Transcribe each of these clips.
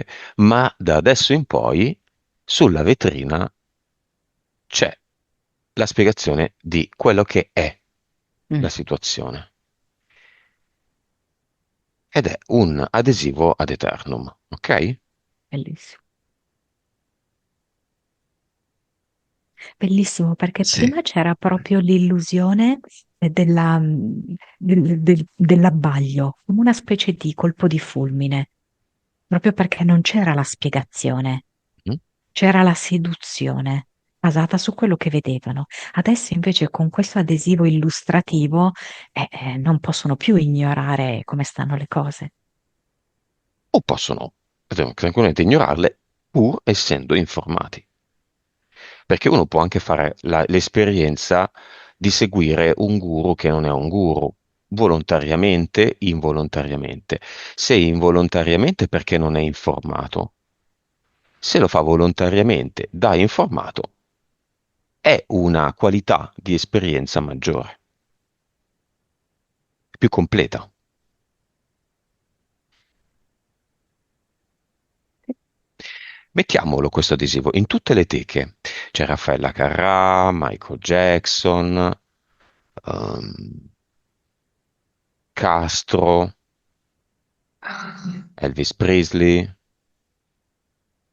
niente, ma da adesso in poi sulla vetrina c'è la spiegazione di quello che è la Mm, situazione ed è un adesivo ad eternum, ok? bellissimo. Bellissimo perché Sì, prima c'era proprio l'illusione dell'abbaglio, come una specie di colpo di fulmine, proprio perché non c'era la spiegazione, Mm? c'era la seduzione basata su quello che vedevano. Adesso invece con questo adesivo illustrativo non possono più ignorare come stanno le cose. O possono tranquillamente ignorarle pur essendo informati. Perché uno può anche fare l'esperienza di seguire un guru che non è un guru, volontariamente, involontariamente. Se involontariamente perché non è informato, se lo fa volontariamente da informato, è una qualità di esperienza maggiore, più completa. Mettiamolo questo adesivo in tutte le teche. C'è Raffaella Carrà, Michael Jackson, ehm, Castro, Elvis Presley,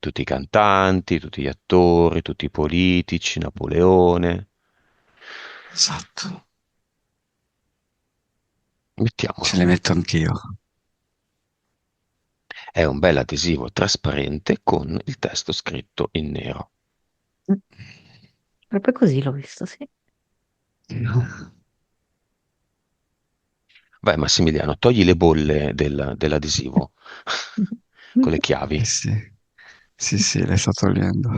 tutti i cantanti, tutti gli attori, tutti i politici, Napoleone. esatto. Ce Mettiamolo. le metto anch'io. È un bel adesivo trasparente con il testo scritto in nero. Mm, proprio così l'ho visto, sì. Vai Massimiliano, togli le bolle dell'adesivo con le Eh chiavi. sì, sì, sì, le sto togliendo.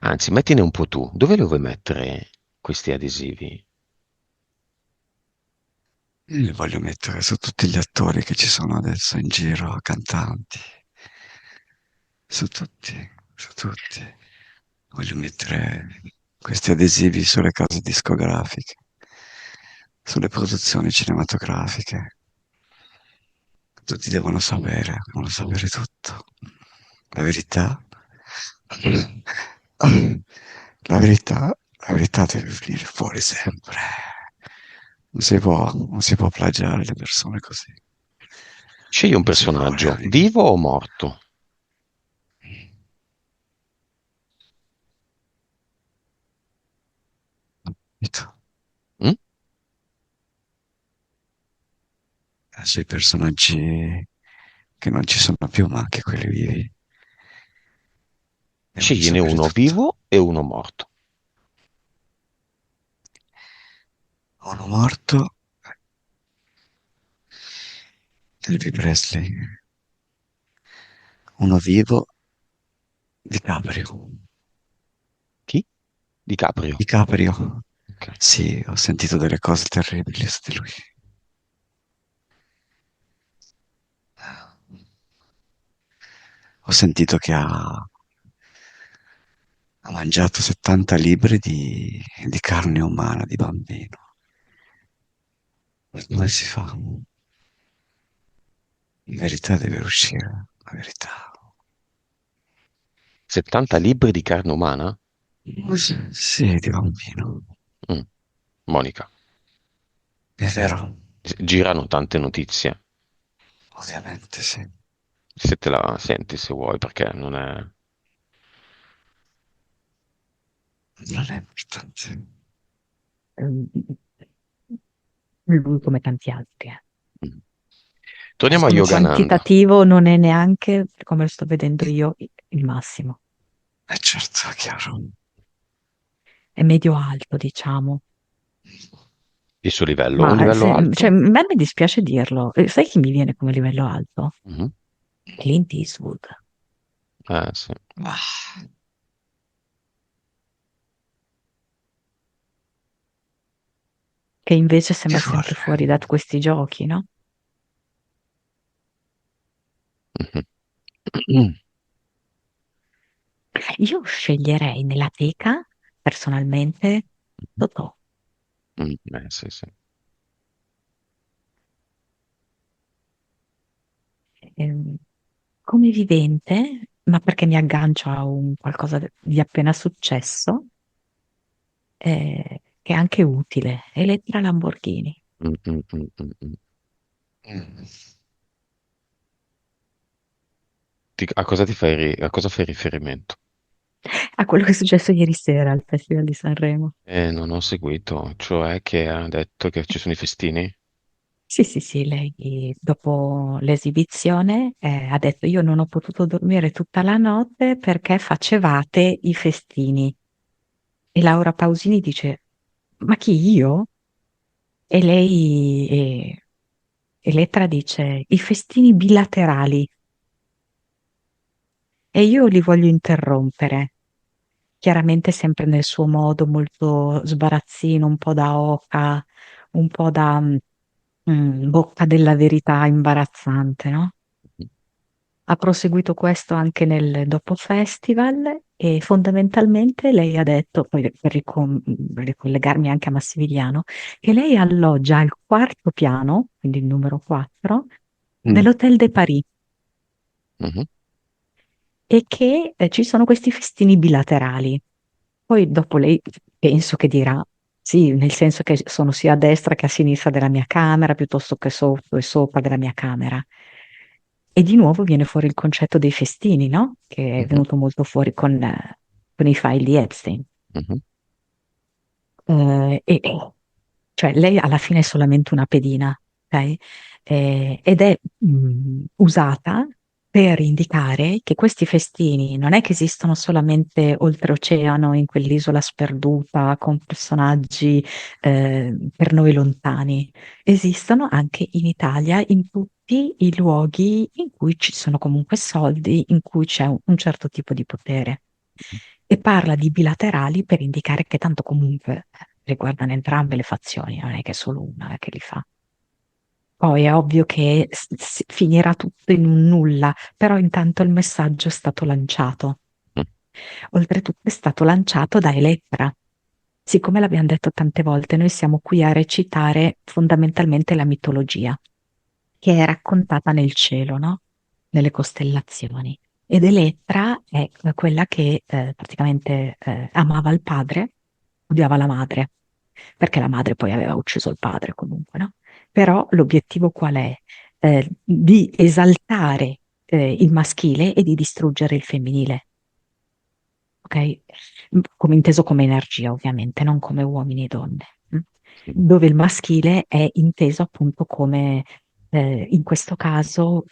Anzi, mettine un po' tu. Dove lo vuoi mettere questi adesivi? Io li voglio mettere su tutti gli attori che ci sono adesso in giro, cantanti, su tutti, su tutti. Voglio mettere questi adesivi sulle case discografiche, sulle produzioni cinematografiche. Tutti devono sapere tutto. La verità, la verità deve venire fuori sempre. Non si può plagiare le persone così. Scegli un Non si può personaggio, realizzare. vivo o morto? Mm? Sui personaggi che non ci sono più, ma anche quelli vivi. Devono Scegliene sapere uno tutto. vivo e uno morto. Uno morto, Elvis Presley. Uno vivo, DiCaprio. Chi? DiCaprio. DiCaprio. Ok. Sì, ho sentito delle cose terribili su di lui. Ho sentito che ha mangiato 70 libri di carne umana di bambino. Come si fa? La verità deve uscire, la verità. 70 libri di carne umana? Sì, di bambino. Mm. Monica, È vero, girano tante notizie. ovviamente sì. Se te la senti, se vuoi, perché non è... Non è importante. Ehm, Lui come tanti altri. Mm. Torniamo a Come Yogananda. quantitativo non è neanche, come lo sto vedendo io, il massimo. Certo, è chiaro. È medio-alto, diciamo. Il suo livello? Un Ma livello cioè, a alto? me mi dispiace dirlo. Sai chi mi viene come livello alto? Mhm. Clint Eastwood, Sì. Ah, che invece che sembra sempre fuori da vorrei. questi giochi, no? Mhm. Io sceglierei nella teca, personalmente, Totò. Sì, sì. Ehm, come vivente, ma perché mi aggancio a un qualcosa di appena successo, che è anche utile. Elettra Lamborghini. Mm, mm, mm, mm, mm. Mm. A cosa fai riferimento? A quello che è successo ieri sera al Festival di Sanremo. Non ho seguito, cioè che ha detto che ci sono i festini? Sì, sì, sì, lei dopo l'esibizione ha detto io non ho potuto dormire tutta la notte perché facevate i festini. E Laura Pausini dice, ma chi io? E lei, Elettra dice, i festini bilaterali. E io li voglio interrompere, chiaramente sempre nel suo modo molto sbarazzino, un po' da oca, un po' da bocca della verità imbarazzante, no? Ha proseguito questo anche nel dopo festival e fondamentalmente lei ha detto, poi per ricollegarmi anche a Massimiliano, che lei alloggia al quarto piano, quindi il numero 4, Mm. dell'Hotel de Paris Mhm. e che ci sono questi festini bilaterali. Poi dopo lei penso che dirà, sì, nel senso che sono sia a destra che a sinistra della mia camera, piuttosto che sotto e sopra della mia camera. E di nuovo viene fuori il concetto dei festini, no? Che è Mhm. venuto molto fuori con i file di Epstein. Mhm. Cioè lei alla fine è solamente una pedina, ok? Ed è usata per indicare che questi festini non è che esistono solamente oltreoceano, in quell'isola sperduta, con personaggi per noi lontani, esistono anche in Italia, in tutti i luoghi in cui ci sono comunque soldi, in cui c'è un certo tipo di potere. E parla di bilaterali per indicare che tanto comunque riguardano entrambe le fazioni, non è che è solo una che li fa. Poi è ovvio che finirà tutto in un nulla, però intanto il messaggio è stato lanciato. Mm. Oltretutto è stato lanciato da Elettra. Siccome l'abbiamo detto tante volte, noi siamo qui a recitare fondamentalmente la mitologia, che è raccontata nel cielo, no? Nelle costellazioni. Ed Elettra è quella che praticamente amava il padre, odiava la madre, perché la madre poi aveva ucciso il padre comunque, no? Però l'obiettivo qual è? Di esaltare il maschile e di distruggere il femminile, ok? Come inteso come energia, ovviamente, non come uomini e donne. Dove il maschile è inteso appunto come, in questo caso,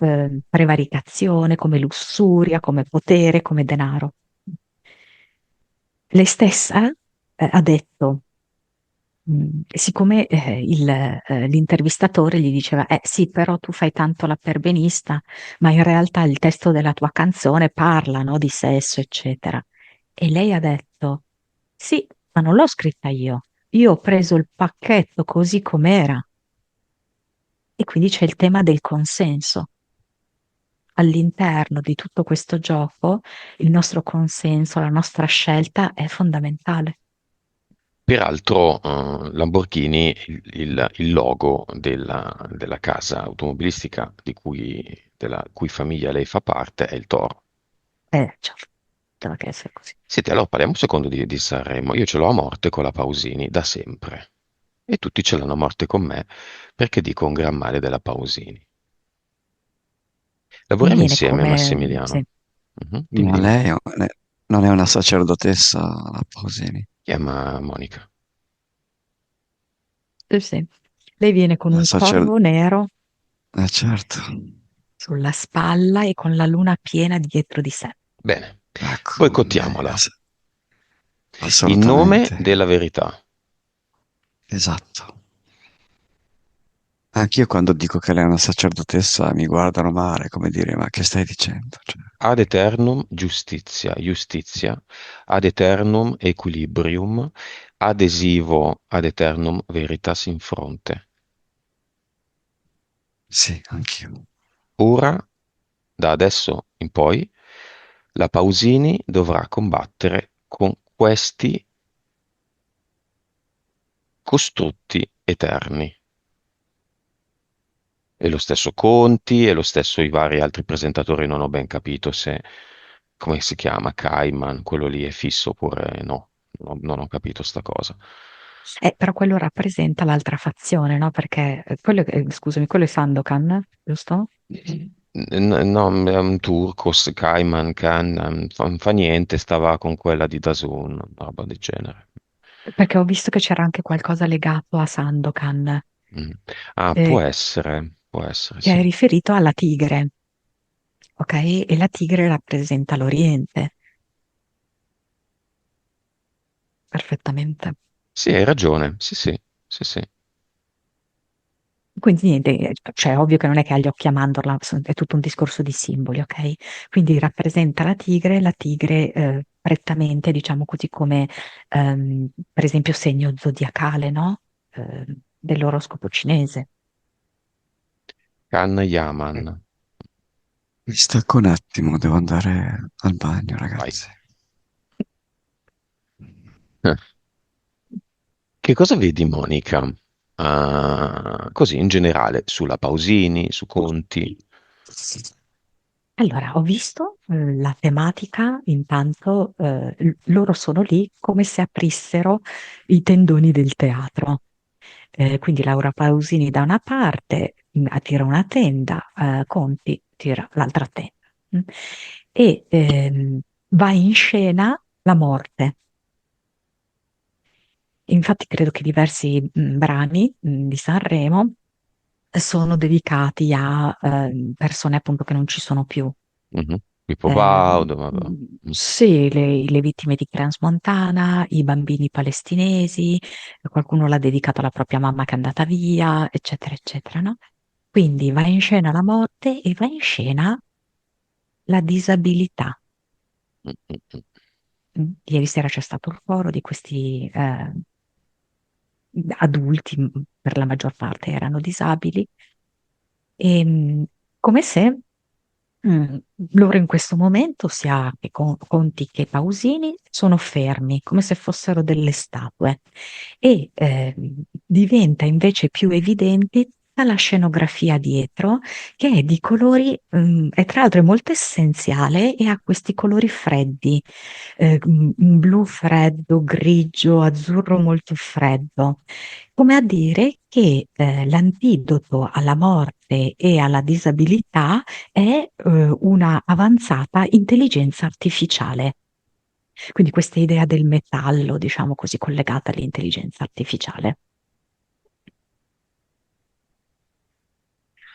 prevaricazione, come lussuria, come potere, come denaro. Lei stessa, ha detto, siccome l'intervistatore gli diceva, sì, però tu fai tanto la perbenista, ma in realtà il testo della tua canzone parla, no, di sesso, eccetera. E lei ha detto, sì, ma non l'ho scritta io. Io ho preso il pacchetto così com'era. E quindi c'è il tema del consenso. All'interno di tutto questo gioco, il nostro consenso, la nostra scelta è fondamentale. Peraltro, Lamborghini, il logo della casa automobilistica della cui famiglia lei fa parte è il toro. Certo, deve che essere così. Senti, allora parliamo un secondo di Sanremo. Io ce l'ho a morte con la Pausini da sempre e tutti ce l'hanno a morte con me perché dico un gran male della Pausini. Mi Lavoriamo viene insieme, come, sì, Massimiliano. Mhm. Dimmi, Ma dimmi. lei non è una sacerdotessa, la Pausini. Chiama Monica. sì, sì. Lei viene con La un sacer... corvo nero certo. sulla spalla e con la luna piena dietro di sé. Bene, Ecco, boicottiamola. In nome assolutamente. della verità. Esatto. Anch'io quando dico che lei è una sacerdotessa mi guardano male, come dire, ma che stai dicendo? Cioè, Ad eternum justitia, justitia, ad eternum equilibrium, adesivo ad eternum veritas in fronte. sì, anch'io. Ora, da adesso in poi, la Pausini dovrà combattere con questi costrutti eterni. E lo stesso Conti e lo stesso i vari altri presentatori, non ho ben capito se, come si chiama, Kaiman, quello lì è fisso oppure no. Non ho capito sta cosa. Però quello rappresenta l'altra fazione, no? Perché scusami, quello è Sandokan, giusto? No, è un turco, Kaiman, Khan, fa niente, stava con quella di DAZN, una roba del genere. Perché ho visto che c'era anche qualcosa legato a Sandokan, Mm. Ah, eh, può essere, che è sì. riferito alla tigre, ok? E la tigre rappresenta l'Oriente, perfettamente. Sì, hai ragione, sì, sì, sì, sì. Quindi niente, cioè ovvio che non è che ha gli occhi a mandorla, è tutto un discorso di simboli, ok? Quindi rappresenta la tigre prettamente, diciamo così, come per esempio segno zodiacale, no? Dell'oroscopo cinese. Khan Yaman, Mi stacco un attimo, devo andare al bagno, vai. ragazzi. Eh, Che cosa vedi, Monica? Così in generale, sulla Pausini, su Conti. Allora, ho visto la tematica, intanto loro sono lì come se aprissero i tendoni del teatro. Quindi Laura Pausini da una parte tira una tenda, Conti tira l'altra tenda. mm, E va in scena la morte. Infatti credo che diversi brani di Sanremo sono dedicati a persone appunto che non ci sono più. Mhm. Pippo Ehm, Baudo, vabbè. Mm. sì, le vittime di Crans Montana, i bambini palestinesi, qualcuno l'ha dedicato alla propria mamma che è andata via, eccetera, eccetera, no? Quindi va in scena la morte e va in scena la disabilità. Mm, mm, mm. Ieri sera c'è stato il foro di questi adulti, per la maggior parte erano disabili, e come se Mm, loro in questo momento, sia che Conti che Pausini, sono fermi, come se fossero delle statue. E diventa invece più evidente tutta la scenografia dietro, che è di colori, e tra l'altro è molto essenziale e ha questi colori freddi, un blu freddo, grigio, azzurro molto freddo, come a dire che l'antidoto alla morte e alla disabilità è una avanzata intelligenza artificiale. Quindi questa idea del metallo, diciamo così, collegata all'intelligenza artificiale.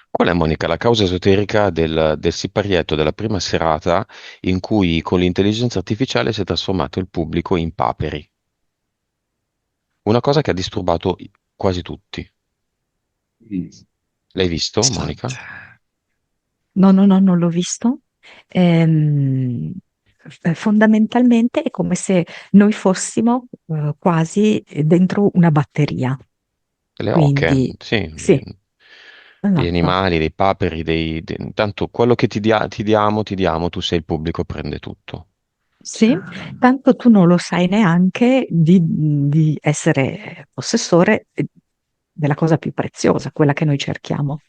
Qual è, Monica, la causa esoterica del siparietto della prima serata in cui con l'intelligenza artificiale si è trasformato il pubblico in paperi? Una cosa che ha disturbato quasi tutti. Mm. L'hai visto, Istante. Monica? No, no, no, non l'ho visto. Ehm, Fondamentalmente è come se noi fossimo quasi dentro una batteria. Le oche, Quindi, sì, sì, degli esatto. animali, dei paperi, tanto quello che ti diamo, tu sei il pubblico, prende tutto. Sì, tanto tu non lo sai neanche di essere possessore della cosa più preziosa, quella che noi cerchiamo.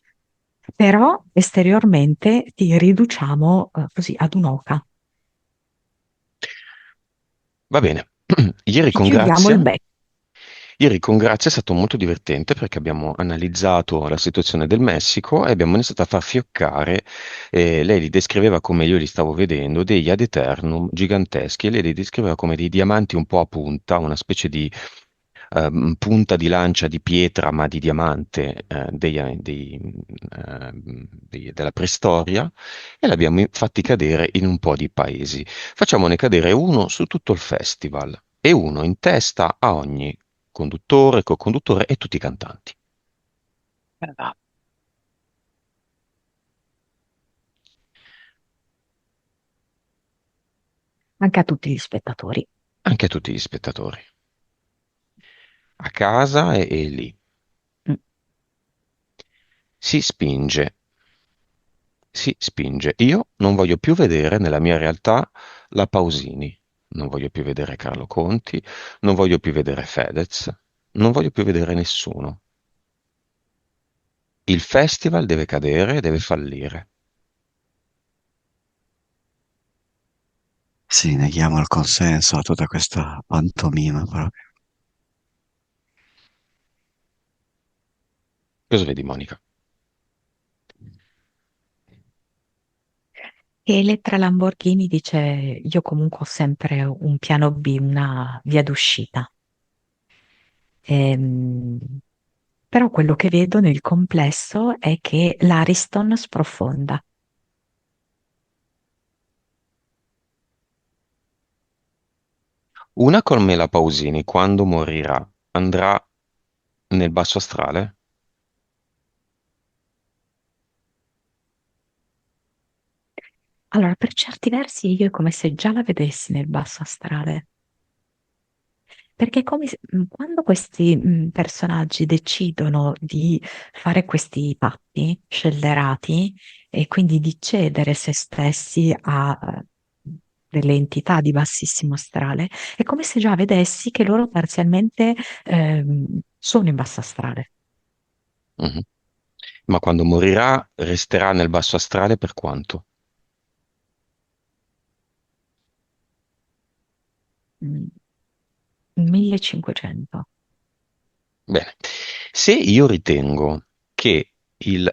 Però esteriormente ti riduciamo così ad un'oca. Va bene. Ieri Ti con chiudiamo il Grazia, becco. ieri con Grazia è stato molto divertente perché abbiamo analizzato la situazione del Messico e abbiamo iniziato a far fioccare, lei li descriveva come io li stavo vedendo, degli ad eternum giganteschi e lei li descriveva come dei diamanti un po' a punta, una specie di punta di lancia di pietra ma di diamante della preistoria e l'abbiamo fatti cadere in un po' di paesi. Facciamone cadere uno su tutto il festival e uno in testa a ogni conduttore, co-conduttore e tutti i cantanti. Anche a tutti gli spettatori. Anche a tutti gli spettatori, a casa e lì. Mm. Si spinge, si spinge. Io non voglio più vedere nella mia realtà la Pausini, non voglio più vedere Carlo Conti, non voglio più vedere Fedez, non voglio più vedere nessuno. Il festival deve cadere, deve fallire. Sì, neghiamo il consenso a tutta questa pantomima proprio. Cosa vedi, Monica? E Elettra Lamborghini dice: Io comunque ho sempre un piano B, una via d'uscita. Ehm, Però quello che vedo nel complesso è che l'Ariston sprofonda. Una Carmela Pausini, quando morirà, andrà nel basso astrale? Allora, per certi versi io è come se già la vedessi nel basso astrale. Perché quando questi personaggi decidono di fare questi patti scellerati e quindi di cedere se stessi a delle entità di bassissimo astrale, è come se già vedessi che loro parzialmente sono in basso astrale. Mhm. Ma quando morirà, resterà nel basso astrale per quanto? Mm, 1500. Bene, se io ritengo che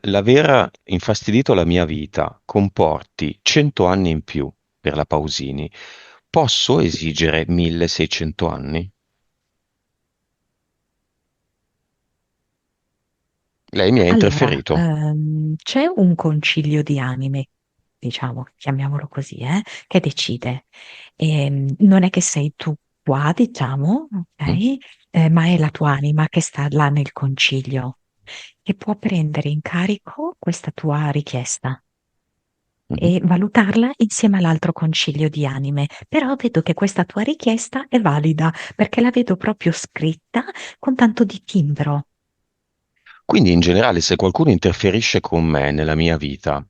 l'aver infastidito la mia vita comporti 100 anni in più per la Pausini, posso esigere 1600 anni? Lei mi ha Allora, interferito. c'è un concilio di anime, diciamo, chiamiamolo così, che decide. Non è che sei tu qua, diciamo, Mm? ok? Ma è la tua anima che sta là nel concilio, che può prendere in carico questa tua richiesta Mhm. e valutarla insieme all'altro concilio di anime. Però vedo che questa tua richiesta è valida perché la vedo proprio scritta con tanto di timbro. Quindi in generale, se qualcuno interferisce con me nella mia vita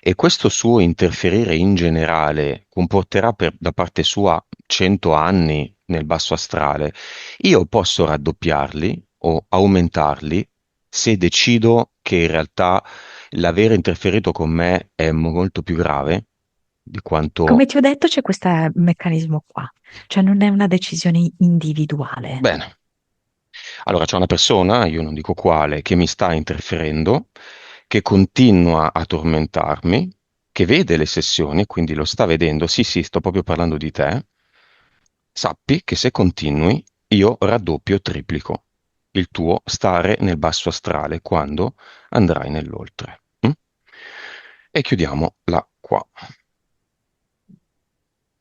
e questo suo interferire in generale comporterà da parte sua 100 anni nel basso astrale, io posso raddoppiarli o aumentarli se decido che in realtà l'aver interferito con me è molto più grave di Come quanto... ti ho detto, c'è questo meccanismo qua, cioè non è una decisione individuale. Bene, allora c'è una persona, io non dico quale, che mi sta interferendo, che continua a tormentarmi, che vede le sessioni, quindi lo sta vedendo, sì, sì, sto proprio parlando di te. Sappi che se continui, io raddoppio, triplico il tuo stare nel basso astrale quando andrai nell'oltre. Mm? E chiudiamo là qua,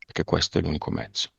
perché questo è l'unico mezzo.